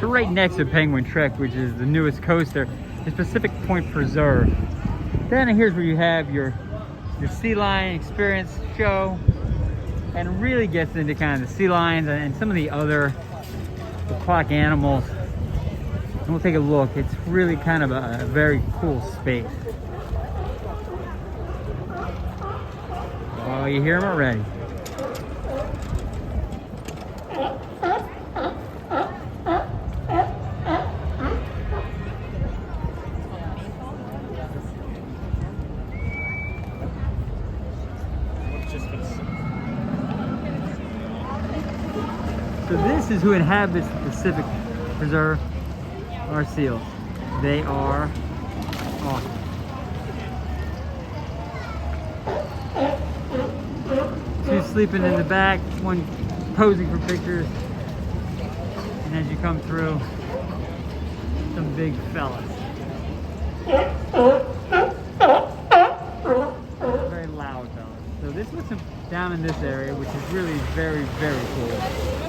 So right next to Penguin Trek, which is the newest coaster, is Pacific Point Preserve. Then here's where you have your sea lion experience show, and really gets into kind of the sea lions and some of the other aquatic animals. And we'll take a look. It's really kind of a very cool space. Oh, you hear them already. So this is who inhabits the Pacific Preserve, our seals. They are awesome. Two sleeping in the back, one posing for pictures. And as you come through, some big fellas. Very loud fellas. So this was down in this area, which is really very, very cool.